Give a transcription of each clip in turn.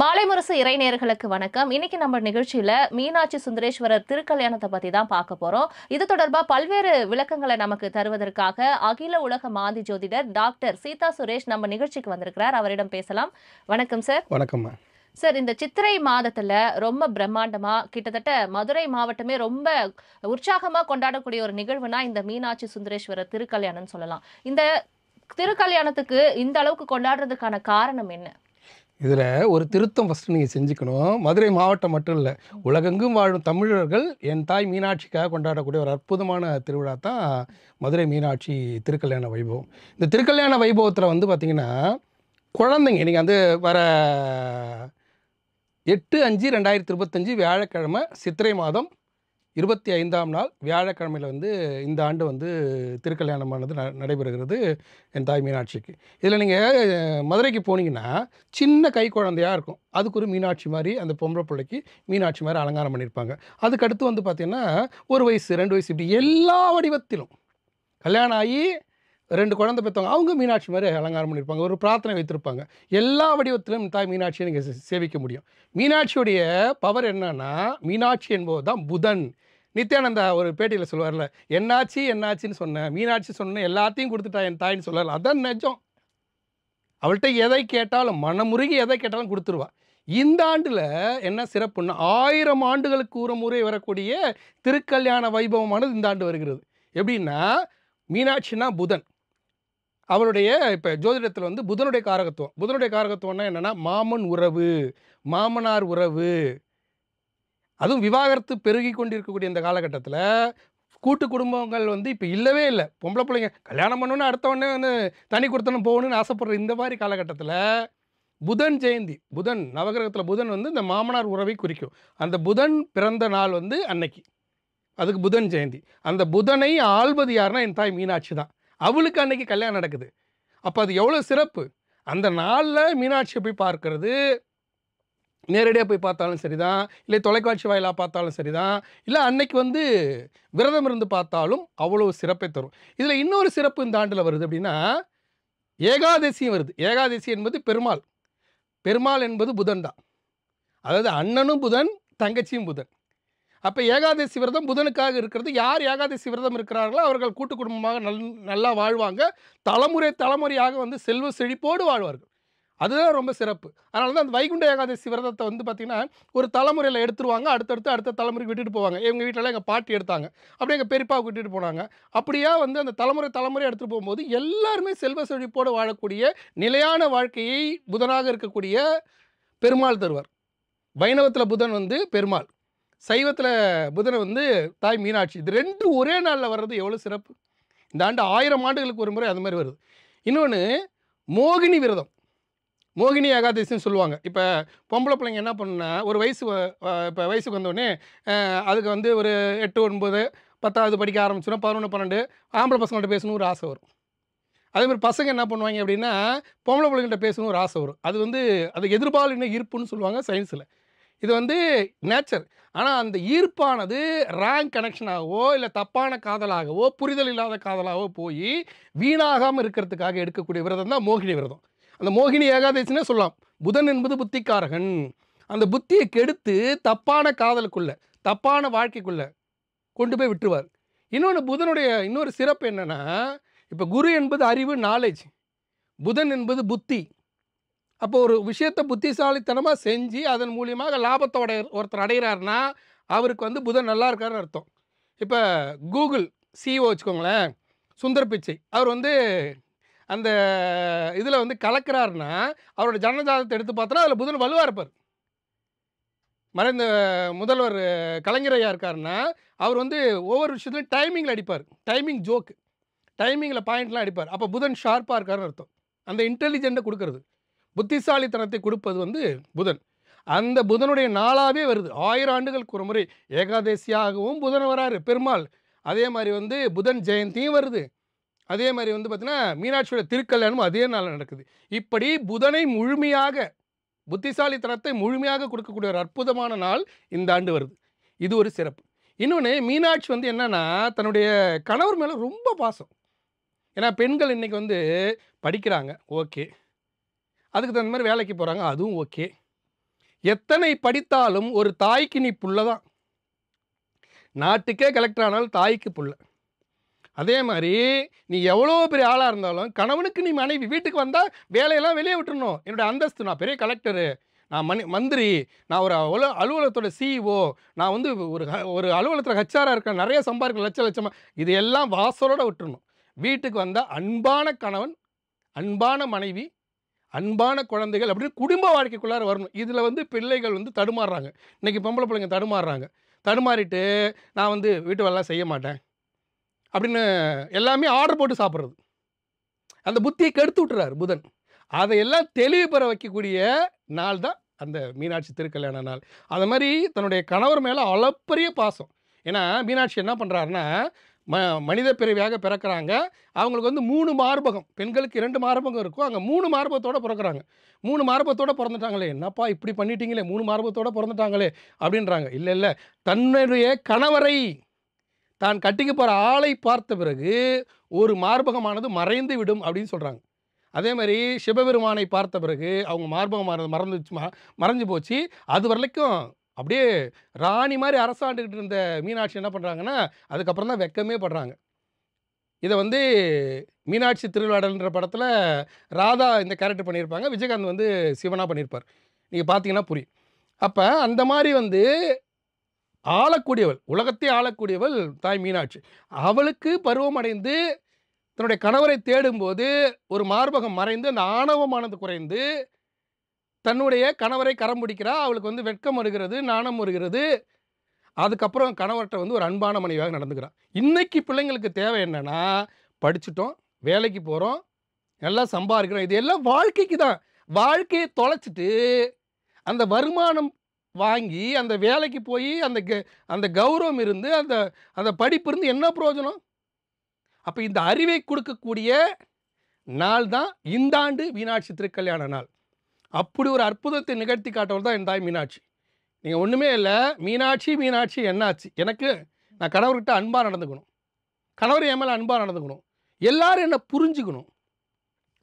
மாலை முரசு இறைநேயர்களுக்கு வணக்கம். இன்னைக்கு நம்ம நிகழ்ச்சியில மீனாட்சி சுந்தரேஸ்வரர் திருக்கல்யாணத்தை பத்தி தான் பார்க்க போறோம். இது தொடர்பா பல்வேறு விளக்கங்களை நமக்கு தருவதற்காக அகில உலக மாந்தி ஜோதிடர் டாக்டர் சீதா சுரேஷ் நம்ம நிகழ்ச்சிக்கு வந்திருக்கிறார். அவரிடம் பேசலாம். வணக்கம் சார். வணக்கம்மா. சார், இந்த சித்திரை மாதத்துல ரொம்ப பிரம்மாண்டமா கிட்டத்தட்ட மதுரை மாவட்டமே ரொம்ப உற்சாகமா கொண்டாடக்கூடிய ஒரு நிகழ்வுனா இந்த மீனாட்சி சுந்தரேஸ்வரர் திருக்கல்யாணம்னு சொல்லலாம். இந்த திருக்கல்யாணத்துக்கு இந்த அளவுக்கு கொண்டாடுறதுக்கான காரணம் என்ன? இதில் ஒரு திருத்தம் ஃபஸ்ட்டு நீங்கள் செஞ்சுக்கணும். மதுரை மாவட்டம் மட்டும் இல்லை, உலகெங்கும் வாழும் தமிழர்கள் என் தாய் மீனாட்சிக்காக கொண்டாடக்கூடிய ஒரு அற்புதமான திருவிழா தான் மதுரை மீனாட்சி திருக்கல்யாண வைபவம். இந்த திருக்கல்யாண வைபவத்தில் வந்து பார்த்திங்கன்னா, குழந்தைங்க நீங்கள் வந்து வர 8/5/2025 வியாழக்கிழமை சித்திரை மாதம் 25ஆம் நாள் வியாழக்கிழமையில் வந்து இந்த ஆண்டு வந்து திருக்கல்யாணமானது நடைபெறுகிறது என் தாய் மீனாட்சிக்கு. இதில் நீங்கள் மதுரைக்கு போனீங்கன்னா சின்ன கை குழந்தையாக இருக்கும், அதுக்கு ஒரு மீனாட்சி மாதிரி அந்த பொம்பளை பிள்ளைக்கு மீனாட்சி மாதிரி அலங்காரம் பண்ணியிருப்பாங்க. அதுக்கடுத்து வந்து பார்த்திங்கன்னா 1 வயசு 2 வயசு இப்படி எல்லா வடிவத்திலும் கல்யாணம் ஆகி 2 குழந்தை பெற்றவங்க அவங்க மீனாட்சி மாதிரி அலங்காரம் பண்ணியிருப்பாங்க, ஒரு பிரார்த்தனை வைத்திருப்பாங்க. எல்லா வடிவத்திலும் தாய் மீனாட்சியை நீங்கள் சேவிக்க முடியும். மீனாட்சியுடைய பவர் என்னன்னா, மீனாட்சி என்பது தான் புதன். நித்யானந்தா ஒரு பேட்டியில் சொல்லுவார்ல, என்னாச்சின்னு சொன்னேன், மீனாட்சி சொன்னேன், எல்லாத்தையும் கொடுத்துட்டா என் தாயின்னு சொல்லல. அதான் நிஜம். அவள்கிட்ட எதை கேட்டாலும் மனமுருகி எதை கேட்டாலும் கொடுத்துருவா. இந்த ஆண்டில் என்ன சிறப்புன்னா, 1000 ஆண்டுகளுக்கு ஒரு முறை வரக்கூடிய திருக்கல்யாண வைபவமானது இந்த ஆண்டு வருகிறது. எப்படின்னா, மீனாட்சினா புதன், அவளுடைய இப்போ ஜோதிடத்தில் வந்து புதனுடைய காரகத்துவம்னா என்னென்னா மாமன் உறவு, மாமனார் உறவு, அதுவும் விவாகரத்து பெருகி கொண்டிருக்கக்கூடிய இந்த காலகட்டத்தில் கூட்டு குடும்பங்கள் வந்து இப்போ இல்லவே இல்லை. பொம்பளை பிள்ளைங்க கல்யாணம் பண்ணோன்னு அடுத்தவொடனே வந்து தனி கொடுத்தனும் போகணுன்னு ஆசைப்படுற இந்த மாதிரி காலகட்டத்தில் புதன் ஜெயந்தி, புதன் நவகிரகத்தில் புதன் வந்து இந்த மாமனார் உறவை குறிக்கும். அந்த புதன் பிறந்த நாள் வந்து அன்னைக்கு, அதுக்கு புதன் ஜெயந்தி. அந்த புதனை ஆள்வது யாருன்னா என் தாய் மீனாட்சி தான். அவளுக்கு அன்னைக்கு கல்யாணம் நடக்குது. அப்போ அது எவ்வளோ சிறப்பு. அந்த நாளில் மீனாட்சியை போய் பார்க்கறது, நேரடியாக போய் பார்த்தாலும் சரி தான், இல்லை தொலைக்காட்சி வாயிலாக பார்த்தாலும் சரி தான், இல்லை அன்னைக்கு வந்து விரதம் இருந்து பார்த்தாலும் அவ்வளோ சிறப்பை தரும். இதில் இன்னொரு சிறப்பு இந்த ஆண்டில் வருது. அப்படின்னா ஏகாதசியும் வருது. ஏகாதசி என்பது பெருமாள் என்பது புதன் தான். அதாவது அண்ணனும் புதன், தங்கச்சியும் புதன். அப்போ ஏகாதசி விரதம் புதனுக்காக இருக்கிறது. யார் ஏகாதசி விரதம் இருக்கிறார்களோ அவர்கள் கூட்டு குடும்பமாக நல்லா வாழ்வாங்க. தலைமுறையாக வந்து செல்வ செழிப்போடு வாழ்வார்கள். அதுதான் ரொம்ப சிறப்பு. அதனால தான் அந்த வைகுண்ட ஏகாதசி விரதத்தை வந்து பார்த்திங்கன்னா ஒரு தலைமுறையில் எடுத்துருவாங்க, அடுத்த தலைமுறைக்கு விட்டுட்டு போவாங்க. எங்கள் வீட்டிலலாம் எங்கள் பாட்டி எடுத்தாங்க, அப்படியே எங்கள் பெரியப்பாவுக்கு விட்டுட்டு போனாங்க. அப்படியே வந்து அந்த தலைமுறை எடுத்துகிட்டு போகும்போது எல்லாருமே செல்வ செழிப்போடு வாழக்கூடிய நிலையான வாழ்க்கையை புதனாக இருக்கக்கூடிய பெருமாள் தருவார். வைணவத்தில் புதன் வந்து பெருமாள், சைவத்தில் புதனை வந்து தாய் மீனாட்சி. இது 2 ஒரே நாளில் வர்றது எவ்வளோ சிறப்பு. இந்த ஆண்டு 1000 ஆண்டுகளுக்கு ஒரு முறை அது மாதிரி வருது. இன்னொன்று மோகினி விரதம், மோகினி ஏகாதசின்னு சொல்லுவாங்க. இப்போ பொம்பளை பிள்ளைங்க என்ன பண்ணுன்னா ஒரு இப்போ வயசுக்கு வந்தோடனே அதுக்கு வந்து ஒரு 8, 9, 10வது படிக்க ஆரம்பிச்சோன்னா 11, 12 ஆம்பளை பசங்கள்கிட்ட பேசணும் ஒரு ஆசை வரும். அதேமாதிரி பசங்க என்ன பண்ணுவாங்க அப்படின்னா பொம்பளை பிள்ளைங்கள்ட்ட பேசணும் ஒரு ஆசை வரும். அது வந்து அது எதிர்பாலின ஈர்ப்புன்னு சொல்லுவாங்க சயின்ஸில். இது வந்து நேச்சர். ஆனால் அந்த ஈர்ப்பானது ரேங்க் கனெக்ஷனாகவோ இல்லை தப்பான காதலாகவோ புரிதல் இல்லாத காதலாகவோ போய் வீணாகாமல் இருக்கிறதுக்காக எடுக்கக்கூடிய விரதம் தான் மோகினி விரதம். அந்த மோகினி ஏகாதசினே சொல்லலாம். புதன் என்பது புத்திக்காரகன். அந்த புத்தியை கெடுத்து தப்பான காதலுக்குள்ள, தப்பான வாழ்க்கைக்குள்ள கொண்டு போய் விட்டுருவார். இன்னொன்று புதனுடைய இன்னொரு சிறப்பு என்னென்னா, இப்போ குரு என்பது அறிவு, நாலேஜ், புதன் என்பது புத்தி. அப்போ ஒரு விஷயத்தை புத்திசாலித்தனமாக செஞ்சு அதன் மூலியமாக லாபத்தோட ஒருத்தர் அடைகிறாருன்னா அவருக்கு வந்து புதன் நல்லா இருக்காருன்னு அர்த்தம். இப்போ கூகுள் சிஇஓ வச்சுக்கோங்களேன், சுந்தர் பிச்சை, அவர் வந்து அந்த இதில் வந்து கலக்கிறாருன்னா அவரோட ஜனஜாதத்தை எடுத்து பார்த்தோன்னா அதில் புதன் வலுவாக இருப்பார். மறைந்த முதல்வர் கலைஞர் ஐயா இருக்காருன்னா அவர் வந்து ஒவ்வொரு விஷயத்துலையும் டைமிங்கில் அடிப்பார், டைமிங் ஜோக்கு, டைமிங்கில் பாயிண்ட்லாம் அடிப்பார். அப்போ புதன் ஷார்ப்பாக இருக்காருன்னு அர்த்தம். அந்த இன்டெலிஜென்ட்டை கொடுக்கறது, புத்திசாலித்தனத்தை கொடுப்பது வந்து புதன். அந்த புதனுடைய நாளாகவே வருது. 1000 ஆண்டுகளுக்கு ஒரு முறை ஏகாதசியாகவும் புதன் வராரு பெருமாள். அதே மாதிரி வந்து புதன் ஜெயந்தியும் வருது. அதே மாதிரி வந்து பார்த்திங்கன்னா மீனாட்சியோட திருக்கல்யாணமும் அதே நாளில் நடக்குது. இப்படி புதனை முழுமையாக, புத்திசாலித்தனத்தை முழுமையாக கொடுக்கக்கூடிய ஒரு அற்புதமான நாள் இந்த ஆண்டு வருது. இது ஒரு சிறப்பு. இன்னொன்று, மீனாட்சி வந்து என்னென்னா தன்னுடைய கணவர் மேலே ரொம்ப பாசம். ஏன்னா பெண்கள் இன்றைக்கி வந்து படிக்கிறாங்க, ஓகே, அதுக்கு தகுந்த மாதிரி வேலைக்கு போகிறாங்க, அதுவும் ஓகே. எத்தனை படித்தாலும் ஒரு தாய்க்கு நீ புள்ளதான். நாட்டுக்கே கலெக்டர் ஆனாலும் தாய்க்கு புள்ள. அதே மாதிரி நீ எவ்வளோ பெரிய ஆளாக இருந்தாலும் கணவனுக்கு நீ மனைவி. வீட்டுக்கு வந்தால் வேலையெல்லாம் வெளியே விட்டுறணும். என்னோடய அந்தஸ்து, நான் பெரிய கலெக்டரு, நான் மந்திரி, நான் ஒரு அலுவலகத்தோட சிஇஓ, நான் வந்து ஒரு அலுவலகத்தில் ஹச்ஆராக இருக்கேன், நிறைய சம்பாதிக்க லட்சமாக, இது எல்லாம் வாசலோடு விட்டுறணும். வீட்டுக்கு வந்தால் அன்பான கணவன், அன்பான மனைவி, அன்பான குழந்தைகள் அப்படின்னு குடும்ப வாழ்க்கைக்குள்ளார வரணும். இதில் வந்து பிள்ளைகள் வந்து தடுமாறுறாங்க. இன்றைக்கி பொம்பளை பிள்ளைங்க தடுமாறுறாங்க. தடுமாறிட்டு நான் வந்து வீட்டு வேலைலாம் செய்ய மாட்டேன் அப்படின்னு எல்லாமே ஆர்டர் போட்டு சாப்பிட்றது. அந்த புத்தியை கெடுத்து விட்டுறாரு புதன். அதையெல்லாம் தெளிவு பெற வைக்கக்கூடிய நாள் தான் அந்த மீனாட்சி திருக்கல்யாண நாள். அது மாதிரி தன்னுடைய கணவர் மேலே அளப்பரிய பாசம். ஏன்னா மீனாட்சி என்ன பண்ணுறாருன்னா, மனித பிறவியாக பிறக்கிறாங்க. அவங்களுக்கு வந்து 3 மார்பகம், பெண்களுக்கு 2 மார்பகம் இருக்கும், அங்கே 3 மார்பகத்தோடு பிறக்கிறாங்க. 3 மார்பகத்தோடு பிறந்துட்டாங்களே, என்னப்பா இப்படி பண்ணிட்டீங்களே, 3 மார்பகத்தோடு பிறந்துட்டாங்களே அப்படின்றாங்க. இல்லை இல்லை, தன்னுடைய கணவரை, தான் கட்டிக்க போகிற ஆளை பார்த்த பிறகு ஒரு மார்பகமானது மறைந்து விடும் அப்படின்னு சொல்கிறாங்க. அதே மாதிரி சிவபெருமானை பார்த்த பிறகு அவங்க மார்பகம் மறைஞ்சு போச்சு. அது வரைக்கும் அப்படியே ராணி மாதிரி அரசாண்டுக்கிட்டு இருந்த மீனாட்சி என்ன பண்ணுறாங்கன்னா, அதுக்கப்புறம் தான் வெக்கமே படுறாங்க. இதை வந்து மீனாட்சி திருவிளையாடல்ன்ற படத்தில் ராதா இந்த கேரக்டர் பண்ணியிருப்பாங்க, விஜயகாந்த் வந்து சிவனாக பண்ணியிருப்பார். நீங்கள் பார்த்தீங்கன்னா புரியும். அப்போ அந்த மாதிரி வந்து ஆளக்கூடியவள், உலகத்தை ஆளக்கூடியவள் தாய் மீனாட்சி. அவளுக்கு பருவம் அடைந்து தன்னுடைய கணவரை தேடும்போது ஒரு மார்பகம் மறைந்து அந்த ஆணவமானது குறைந்து தன்னுடைய கணவரை கரம் பிடிக்கிறா. அவளுக்கு வந்து வெட்கம் வருகிறது, நாணம் வருகிறது. அதுக்கப்புறம் கணவர்கிட்ட வந்து ஒரு அன்பான மனைவியாக நடந்துக்கிறான். இன்றைக்கி பிள்ளைங்களுக்கு தேவை என்னென்னா, படிச்சுட்டோம், வேலைக்கு போகிறோம், நல்லா சம்பாதிக்கிறோம், இது எல்லாம் வாழ்க்கைக்கு தான். வாழ்க்கையை தொலைச்சிட்டு அந்த வருமானம் வாங்கி அந்த வேலைக்கு போய் அந்த கௌரவம் இருந்து அந்த படிப்பு இருந்து என்ன பிரயோஜனம்? அப்போ இந்த அறிவை கொடுக்கக்கூடிய நாள் தான் இந்த ஆண்டு மீனாட்சி திருக்கல்யாண நாள். அப்படி ஒரு அற்புதத்தை நிகழ்த்தி காட்டவர் தான் என் தாய் மீனாட்சி. நீங்கள் ஒன்றுமே இல்லை, மீனாட்சி மீனாட்சி என்னாச்சு, எனக்கு நான் கணவர்கிட்ட அன்பாக நடந்துக்கணும், கணவர் என் மேலே அன்பாக நடந்துக்கணும், எல்லாரும் என்னை புரிஞ்சுக்கணும்,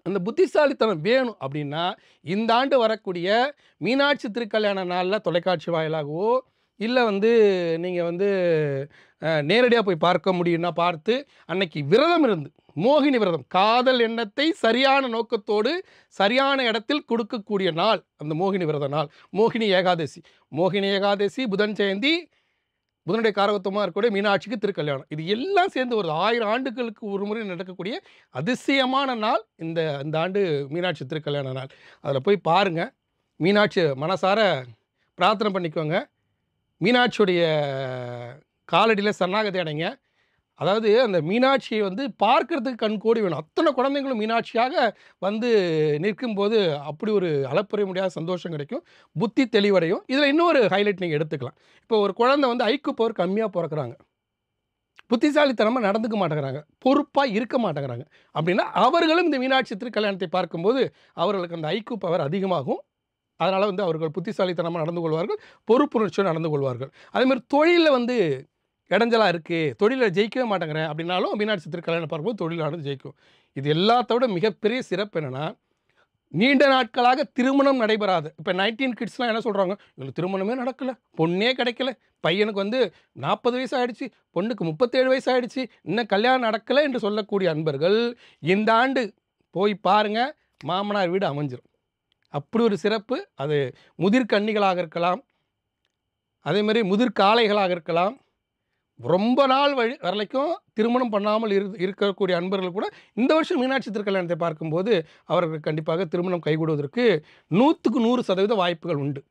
அந்த புத்திசாலித்தனம் வேணும் அப்படின்னா இந்த ஆண்டு வரக்கூடிய மீனாட்சி திருக்கல்யாண நாளில் தொலைக்காட்சி வாயிலாகவோ இல்லை வந்து நீங்கள் வந்து நேரடியாக போய் பார்க்க முடியும்னா பார்த்து அன்னைக்கு விரதம் இருந்து, மோகினி விரதம், காதல் எண்ணத்தை சரியான நோக்கத்தோடு சரியான இடத்தில் கொடுக்கக்கூடிய நாள் அந்த மோகினி விரத நாள். மோகினி ஏகாதசி, மோகினி ஏகாதசி, புதன் ஜெயந்தி, புதனுடைய காரகத்துவமாக இருக்கக்கூடிய மீனாட்சிக்கு திருக்கல்யாணம், இது எல்லாம் சேர்ந்து ஒரு 1000 ஆண்டுகளுக்கு ஒரு முறை நடக்கக்கூடிய அதிசயமான நாள் இந்த ஆண்டு மீனாட்சி திருக்கல்யாண நாள். அதில் போய் பாருங்கள், மீனாட்சி மனசார பிரார்த்தனை பண்ணிக்கோங்க, மீனாட்சியுடைய காலடியில் சரணாகதி அடைங்க. அதாவது அந்த மீனாட்சியை வந்து பார்க்கறதுக்கு கண் கோடி வேணும். அத்தனை குழந்தைங்களும் மீனாட்சியாக வந்து நிற்கும்போது அப்படி ஒரு அளப்பரிய முடியாத சந்தோஷம் கிடைக்கும், புத்தி தெளிவடையும். இதில் இன்னொரு ஹைலைட் நீங்கள் எடுத்துக்கலாம். இப்போ ஒரு குழந்தை வந்து ஐக்கு பவர் கம்மியாக பிறக்கிறாங்க, புத்திசாலித்தனமாக நடந்துக்க மாட்டேங்கிறாங்க, பொறுப்பாக இருக்க மாட்டேங்கிறாங்க அப்படின்னா அவர்களும் இந்த மீனாட்சி திருக்கல்யாணத்தை பார்க்கும்போது அவர்களுக்கு அந்த ஐக்கு பவர் அதிகமாகும். அதனால் வந்து அவர்கள் புத்திசாலித்தனமாக நடந்து கொள்வார்கள், பொறுப்புணர்ச்சியோடு நடந்து கொள்வார்கள். அதேமாதிரி தொழிலில் வந்து இடைஞ்சலாக இருக்குது, தொழிலில் ஜெயிக்கவே மாட்டேங்கிறேன் அப்படின்னாலும் மீனாட்சி திருக்கல்யாணம் பார்க்கும்போது தொழிலானது ஜெயிக்கும். இது எல்லாத்தோட மிகப்பெரிய சிறப்பு என்னென்னா, நீண்ட நாட்களாக திருமணம் நடைபெறாது. இப்போ 19 கிட்ஸ்லாம் என்ன சொல்கிறாங்க, இவங்களுக்கு திருமணமே நடக்கலை, பொண்ணே கிடைக்கல, பையனுக்கு வந்து 40 வயசு ஆகிடுச்சு, பொண்ணுக்கு 37 வயசு ஆகிடுச்சு, இன்னும் கல்யாணம் நடக்கலை என்று சொல்லக்கூடிய அன்பர்கள் இந்த ஆண்டு போய் பாருங்கள், மாமனார் வீடு அமைஞ்சிடும். அப்படி ஒரு சிறப்பு. அது முதிர்கன்னிகளாக இருக்கலாம், அதேமாதிரி முதிர்காளைகளாக இருக்கலாம், ரொம்ப நாள் வரைக்கும் திருமணம் பண்ணாமல் இருக்கக்கூடிய அன்பர்கள் கூட இந்த வருஷம் மீனாட்சி திருக்கல்யாணத்தை பார்க்கும்போது அவர்களுக்கு கண்டிப்பாக திருமணம் கைகூடுவதற்கு 100க்கு 100% வாய்ப்புகள் உண்டு.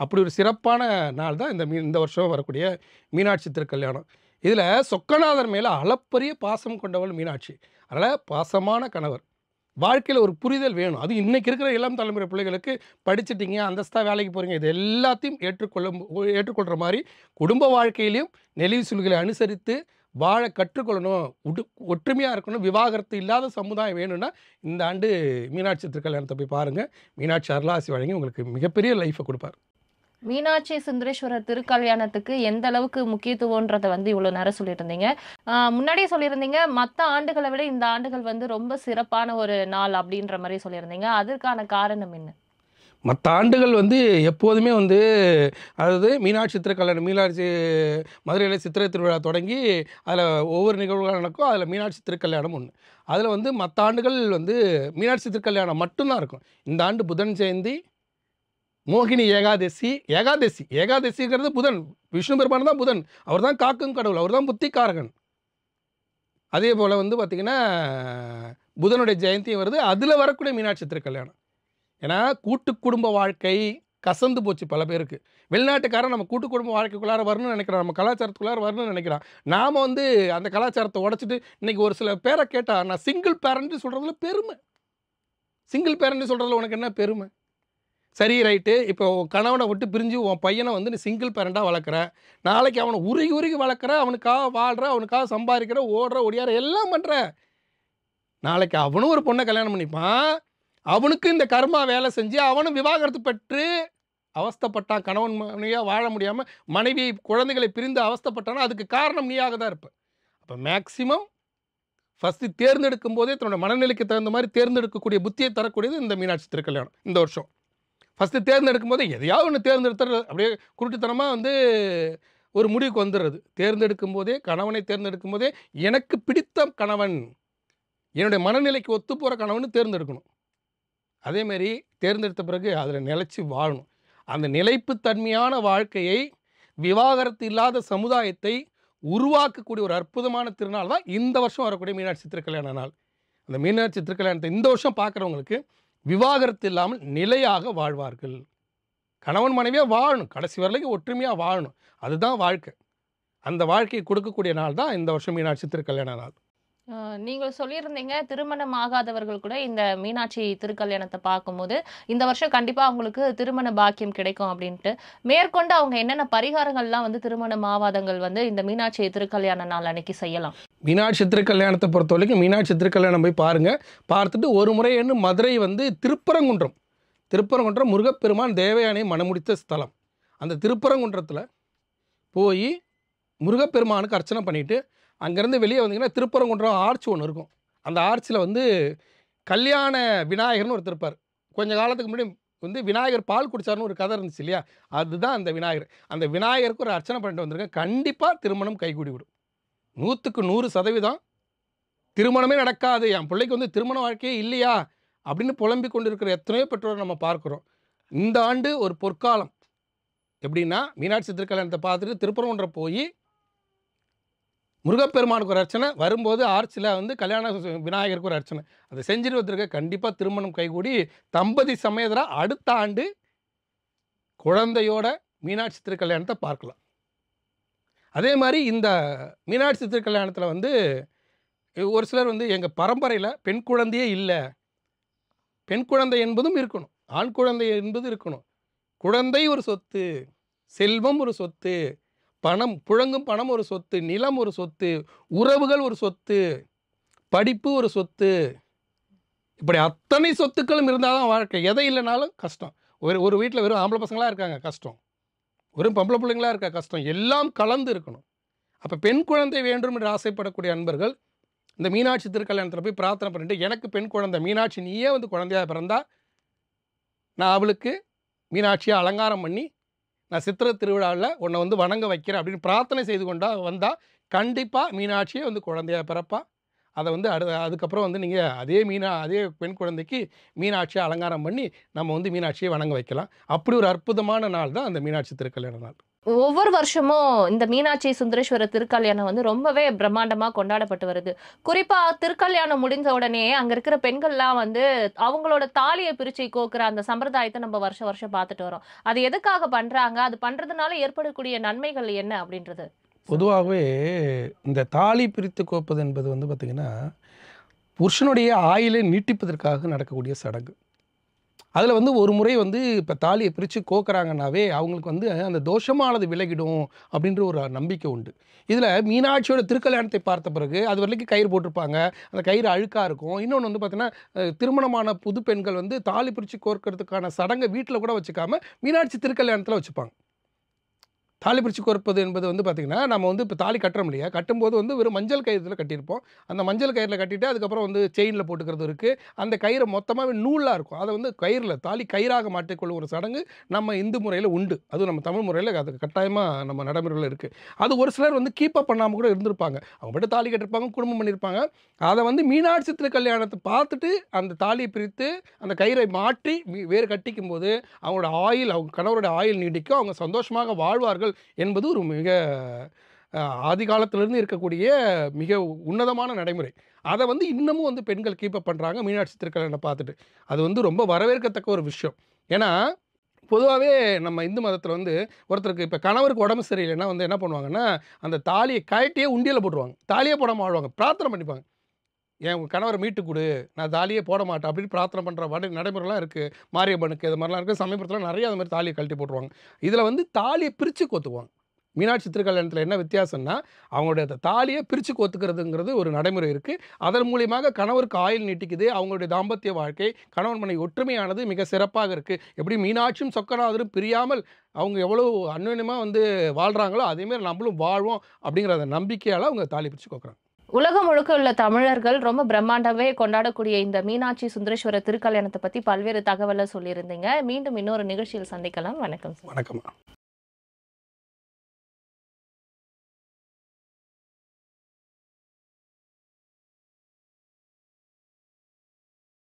அப்படி ஒரு சிறப்பான நாள் தான் இந்த வருஷம் வரக்கூடிய மீனாட்சி திருக்கல்யாணம். இதில் சொக்கநாதர் மேலே அளப்பரிய பாசம் கொண்டவள் மீனாட்சி. அதனால் பாசமான கணவர், வாழ்க்கையில் ஒரு புரிதல் வேணும். அது இன்றைக்கி இருக்கிற இளம் தலைமுறை பிள்ளைகளுக்கு படிச்சுட்டிங்க, அந்தஸ்தாக வேலைக்கு போகிறீங்க, இது எல்லாத்தையும் ஏற்றுக்கொள்கிற மாதிரி குடும்ப வாழ்க்கையிலையும் நெளிவு சுழிகளை அனுசரித்து வாழ கற்றுக்கொள்ளணும், ஒற்றுமையாக இருக்கணும், விவாகரத்து இல்லாத சமுதாயம் வேணும்னா இந்த ஆண்டு மீனாட்சி திருக்கல்யாணத்தை போய் பாருங்கள். மீனாட்சி அருளாசி வழங்கி உங்களுக்கு மிகப்பெரிய லைஃப்பை கொடுப்பார். மீனாட்சி சுந்தரேஸ்வரர் திருக்கல்யாணத்துக்கு எந்த அளவுக்கு முக்கியத்துவன்றதை வந்து இவ்வளோ நேரம் சொல்லியிருந்தீங்க. முன்னாடியே சொல்லியிருந்தீங்க, மற்ற ஆண்டுகளை விட இந்த ஆண்டுகள் வந்து ரொம்ப சிறப்பான ஒரு நாள் அப்படின்ற மாதிரி சொல்லியிருந்தீங்க. அதற்கான காரணம் என்ன? மற்ற ஆண்டுகள் வந்து எப்போதுமே வந்து அதாவது மீனாட்சி திருக்கல்யாணம் மீனாட்சி மதுரையில் சித்திரை திருவிழா தொடங்கி அதில் ஒவ்வொரு நிகழ்வுகள் நடக்கும். அதில் மீனாட்சி திருக்கல்யாணம் ஒன்று. அதில் வந்து மற்ற ஆண்டுகள் வந்து மீனாட்சி திருக்கல்யாணம் மட்டும்தான் இருக்கும். இந்த ஆண்டு புதன் ஜெயந்தி, மோகினி ஏகாதசி. ஏகாதசிங்கிறது புதன், விஷ்ணு பெருமான் தான் புதன். அவர் தான் காக்கும் கடவுள், அவர் தான் புத்திகாரகன். அதே போல் வந்து பார்த்திங்கன்னா புதனுடைய ஜெயந்தியும் வருது. அதில் வரக்கூடிய மீனாட்சி திருக்கல்யாணம். ஏன்னா கூட்டு குடும்ப வாழ்க்கை கசந்து போச்சு பல பேருக்கு. வெளிநாட்டுக்காரன் நம்ம கூட்டு குடும்ப வாழ்க்கைக்குள்ளார வரணும்னு நினைக்கிறான், நம்ம கலாச்சாரத்துக்குள்ளார வரணும்னு நினைக்கிறான். நாம் வந்து அந்த கலாச்சாரத்தை உடச்சிட்டு இன்றைக்கி ஒரு சில பேரை கேட்டால் நான் சிங்கிள் பேரண்ட்டு சொல்கிறதுல பெருமை. சிங்கிள் பேரண்ட்டு சொல்கிறதுல உனக்கு என்ன பெருமை? சரி ரைட்டு, இப்போ கணவனை விட்டு பிரிஞ்சு உன் பையனை வந்து நீ சிங்கிள் பேரண்டாக வளர்க்குற, நாளைக்கு அவனை உருகி உருகி வளர்க்குற, அவனுக்காக வாழ்கிற, அவனுக்காக சம்பாதிக்கிற, ஓடுற ஒடியார எல்லாம் பண்ணுற. நாளைக்கு அவனும் ஒரு பொண்ணை கல்யாணம் பண்ணிப்பான், அவனுக்கு இந்த கர்மா வேலை செஞ்சு அவனும் விவாகரத்து பெற்று அவஸ்தைப்பட்டான். கணவன் மனைவியாக வாழ முடியாமல் மனைவி குழந்தைகளை பிரிந்து அவஸ்தைப்பட்டானா அதுக்கு காரணம் நீயாக தான் இருப்ப. அப்போ மேக்சிமம் ஃபஸ்ட்டு தேர்ந்தெடுக்கும் போதே தன்னோட மனநிலைக்கு தகுந்த மாதிரி தேர்ந்தெடுக்கக்கூடிய புத்தியை தரக்கூடியது இந்த மீனாட்சி திருக்கல்யாணம். இந்த வருஷம் ஃபஸ்ட்டு தேர்ந்தெடுக்கும் போதே எதையாவது ஒன்று தேர்ந்தெடுத்துறது, அப்படியே குருட்டுத்தனமாக வந்து ஒரு முடிவுக்கு வந்துடுறது. தேர்ந்தெடுக்கும் போதே, கணவனை தேர்ந்தெடுக்கும் போதே எனக்கு பிடித்த கணவன், என்னுடைய மனநிலைக்கு ஒத்து போகிற கணவன் தேர்ந்தெடுக்கணும். அதேமாரி தேர்ந்தெடுத்த பிறகு அதில் நிலைச்சி வாழணும். அந்த நிலைப்புத்தன்மையான வாழ்க்கையை, விவாகரத்து இல்லாத சமுதாயத்தை உருவாக்கக்கூடிய ஒரு அற்புதமான திருநாள் தான் இந்த வருஷம் வரக்கூடிய மீனாட்சி திருக்கல்யாண நாள். அந்த மீனாட்சி திருக்கல்யாணத்தை இந்த வருஷம் பார்க்குறவங்களுக்கு விவாகரத்து இல்லாமல் நிலையாக வாழ்வார்கள். கணவன் மனைவியாக வாழணும், கடைசி வரைக்கும் ஒற்றுமையாக வாழணும். அதுதான் வாழ்க்கை. அந்த வாழ்க்கையை கொடுக்கக்கூடிய நாள் தான் இந்த வருஷம் மீனாட்சி திருக்கல்யாண நாள். நீங்க சொல்லியிருந்தீங்க, திருமணம் ஆகாதவர்கள் கூட இந்த மீனாட்சி திருக்கல்யாணத்தை பார்க்கும்போது இந்த வருஷம் கண்டிப்பா அவங்களுக்கு திருமண பாக்கியம் கிடைக்கும் அப்படின்ட்டு. மேற்கொண்டு அவங்க என்னென்ன பரிகாரங்கள்லாம் வந்து திருமணம் ஆவாதங்கள் வந்து இந்த மீனாட்சி திருக்கல்யாண நாள் அன்னைக்கு செய்யலாம்? மீனாட்சி திருக்கல்யாணத்தை பொறுத்த வரைக்கும் மீனாட்சி திருக்கல்யாணம் போய் பாருங்கள். பார்த்துட்டு ஒரு முறை என்ன மதுரை வந்து திருப்பரங்குன்றம் முருகப்பெருமான் தேவயானை மணமுடித்த ஸ்தலம். அந்த திருப்பரங்குன்றத்தில் போய் முருகப்பெருமானுக்கு அர்ச்சனை பண்ணிவிட்டு அங்கேருந்து வெளியே வந்தீங்கன்னா திருப்பரங்குன்றம் ஆர்ச் ஒன்று இருக்கும். அந்த ஆர்ச்சில் வந்து கல்யாண விநாயகர்னு ஒருத்தர் இருப்பார். கொஞ்சம் காலத்துக்கு முன்னாடி வந்து விநாயகர் பால் குடிச்சார்னு ஒரு கதை இருந்துச்சு இல்லையா, அதுதான் அந்த விநாயகர். அந்த விநாயகருக்கு ஒரு அர்ச்சனை பண்ணிட்டு வந்திருக்கேன். கண்டிப்பாக திருமணம் கைகூடி விடும். 100க்கு 100% திருமணமே நடக்காது, என் பிள்ளைக்கு வந்து திருமண வாழ்க்கையே இல்லையா அப்படின்னு புலம்பிக் கொண்டு இருக்கிற எத்தனையோ பெற்றோரை நம்ம பார்க்குறோம். இந்த ஆண்டு ஒரு பொற்காலம். எப்படின்னா மீனாட்சி திருக்கல்யாணத்தை பார்த்துட்டு திருப்பரங்குன்றம் போய் முருகப்பெருமானுக்கு ஒரு அர்ச்சனை, வரும்போது ஆர்ச்சில் வந்து கல்யாண விநாயகருக்கு ஒரு அர்ச்சனை, அதை செஞ்சுட்டு வந்திருக்க கண்டிப்பாக திருமணம் கைகூடி தம்பதி சமேதராக அடுத்த ஆண்டு குழந்தையோட மீனாட்சி திருக்கல்யாணத்தை பார்க்கலாம். அதே மாதிரி இந்த மீனாட்சி திருக்கல்யாணத்தில் வந்து ஒரு சிலர் வந்து எங்கள் பரம்பரையில் பெண் குழந்தையே இல்லை, பெண் குழந்தை என்பதும் இருக்கணும், ஆண் குழந்தை என்பது இருக்கணும். குழந்தை ஒரு சொத்து, செல்வம் ஒரு சொத்து, பணம் புழங்கும் பணம் ஒரு சொத்து, நிலம் ஒரு சொத்து, உறவுகள் ஒரு சொத்து, படிப்பு ஒரு சொத்து, இப்படி அத்தனை சொத்துக்களும் இருந்தால் தான் வாழ்க்கை. எதை இல்லைனாலும் கஷ்டம். ஒரு வீட்டில் வெறும் ஆம்பளை பசங்களாக இருக்காங்க கஷ்டம், வெறும் பொம்பளை பிள்ளைங்களாக இருக்க கஷ்டம், எல்லாம் கலந்து இருக்கணும். அப்போ பெண் குழந்தை வேண்டும் என்று ஆசைப்படக்கூடிய அன்பர்கள் இந்த மீனாட்சி திருக்கல்யாணத்தில் போய் பிரார்த்தனை பண்ணிட்டு, எனக்கு பெண் குழந்தை மீனாட்சி நீயே வந்து குழந்தையாக பிறந்தா நான் அவளுக்கு மீனாட்சியை அலங்காரம் பண்ணி நான் சித்திரை திருவிழாவில் உன்னை வந்து வணங்க வைக்கிறேன் அப்படின்னு பிரார்த்தனை செய்து கொண்டா வந்தால் கண்டிப்பாக மீனாட்சியே வந்து குழந்தையாக பிறப்பா. அதை வந்து அதுக்கப்புறம் வந்து நீங்கள் அதே பெண் குழந்தைக்கு மீனாட்சியை அலங்காரம் பண்ணி நம்ம வந்து மீனாட்சியை வணங்க வைக்கலாம். அப்படி ஒரு அற்புதமான நாள் தான் அந்த மீனாட்சி திருக்கல்யாண நாள். ஒவ்வொரு வருஷமும் இந்த மீனாட்சி சுந்தரேஸ்வரர் திருக்கல்யாணம் வந்து ரொம்பவே பிரம்மாண்டமா கொண்டாடப்பட்டு வருது. குறிப்பா திருக்கல்யாணம் முடிஞ்ச உடனே அங்க இருக்கிற பெண்கள்லாம் வந்து அவங்களோட தாலியை பிரிச்சு கோக்குற அந்த சம்பிரதாயத்தை நம்ம வருஷம் பார்த்துட்டு வரோம். அது எதுக்காக பண்றாங்க, அது பண்றதுனால ஏற்படக்கூடிய நன்மைகள் என்ன அப்படின்றது? பொதுவாகவே இந்த தாலி பிரித்து கோப்பது என்பது வந்து பார்த்திங்கன்னா புருஷனுடைய ஆயுளை நீட்டிப்பதற்காக நடக்கக்கூடிய சடங்கு. அதில் வந்து ஒரு முறை வந்து இப்போ தாலியை பிரித்து கோக்குறாங்கன்னாவே அவங்களுக்கு வந்து அந்த தோஷமானது விலகிடும் அப்படின்ற ஒரு நம்பிக்கை உண்டு. இதில் மீனாட்சியோட திருக்கல்யாணத்தை பார்த்த பிறகு அது வரைக்கும் கயிறு போட்டிருப்பாங்க, அந்த கயிறு அழுக்காக இருக்கும். இன்னொன்று வந்து பார்த்திங்கன்னா திருமணமான புது பெண்கள் வந்து தாலி பிரித்து கோர்க்கறதுக்கான சடங்கை வீட்டில் கூட வச்சுக்காமல் மீனாட்சி திருக்கல்யாணத்தில் வச்சுப்பாங்க. தாலி பிரித்து கோர்ப்பது என்பது வந்து பார்த்திங்கன்னா, நம்ம வந்து இப்போ தாலி கட்டுறோம் இல்லையா, கட்டும்போது வந்து வெறும் மஞ்சள் கயிறுல கட்டியிருப்போம். அந்த மஞ்சள் கயிறில கட்டிட்டு அதுக்கப்புறம் வந்து செயினில் போட்டுக்கிறது இருக்குது. அந்த கயிறு மொத்தமாகவே நூலாக இருக்கும். அதை வந்து கயிறில் தாலி கயிறாக மாட்டிக்கொள்ளும் ஒரு சடங்கு நம்ம இந்து முறையில் உண்டு. அதுவும் நம்ம தமிழ் முறையில் அது கட்டாயமாக நம்ம நடைமுறையில் இருக்குது. அது ஒரு சிலர் வந்து கீப் அப் பண்ணாமல் கூட இருந்திருப்பாங்க. அவங்க மட்டும் தாலி கட்டிருப்பாங்க, குடும்பம் பண்ணியிருப்பாங்க. அதை வந்து மீனாட்சி திருக்கல்யாணத்தை பார்த்துட்டு அந்த தாலியை பிரித்து அந்த கயிறை மாற்றி வேறு கட்டிக்கும்போது அவங்களோட ஆயுள், அவங்க கணவரோட ஆயுள் நீடிக்கும், அவங்க சந்தோஷமாக வாழ்வார்கள் என்பது ஒரு மிக ஆதி காலத்திலிருந்து இருக்கக்கூடிய மிக உன்னதமான நடைமுறை. அதை வந்து இன்னமும் வந்து பெண்கள் கீப் அப் பண்ணுறாங்க மீனாட்சி திருக்கல்யாணத்தை பார்த்துட்டு. அது வந்து ரொம்ப வரவேற்கத்தக்க ஒரு விஷயம். ஏன்னா பொதுவாகவே நம்ம இந்து மதத்தில் வந்து ஒருத்தருக்கு இப்போ கணவருக்கு உடம்பு சரியில்லைன்னா வந்து என்ன பண்ணுவாங்கன்னா, அந்த தாலியை கழட்டியே உண்டியலில் போட்டுருவாங்க. தாலியே போடாமல் வாழ்வாங்க, பிரார்த்தனை பண்ணிப்பாங்க. என் கணவரை மீட்டு கொடு, நான் தாலியே போட மாட்டேன் அப்படின்னு பிரார்த்தனை பண்ணுற நடைமுறைலாம் இருக்குது. மாரியம்மனுக்கு இது மாதிரிலாம் இருக்குது. சமயபுரத்தில் நிறைய அது மாதிரி தாலியை கழட்டி போட்டுருவாங்க. இதில் வந்து தாலியை பிரித்து கோத்துக்குவாங்க. மீனாட்சி திருக்கல்யாணத்தில் என்ன வித்தியாசம்னா, அவங்களுடைய அந்த தாலியை பிரித்து கோத்துக்கிறதுங்கிறது ஒரு நடைமுறை இருக்குது. அதன் மூலியமாக கணவருக்கு ஆயுள் நீட்டிக்குது. அவங்களுடைய தாம்பத்திய வாழ்க்கை, கணவன் மனைவி ஒற்றுமையானது மிக சிறப்பாக இருக்குது. எப்படி மீனாட்சியும் சொக்கநாதரும் பிரியாமல் அவங்க எவ்வளோ அந்யோன்யமாக வந்து வாழ்கிறாங்களோ, அதேமாரி நம்மளும் வாழ்வோம் அப்படிங்கிற அந்த நம்பிக்கையால் அவங்க தாலி பிரித்து கோக்குறாங்க. உலகம் முழுக்க உள்ள தமிழர்கள் ரொம்ப பிரம்மாண்டமே கொண்டாடக்கூடிய இந்த மீனாட்சி சுந்தரேஸ்வரர் திருக்கல்யாணத்தை பத்தி பல்வேறு தகவலை சொல்லியிருந்தீங்க. மீண்டும் இன்னொரு நிகழ்ச்சியில் சந்திக்கலாம். வணக்கம் சார். வணக்கம்.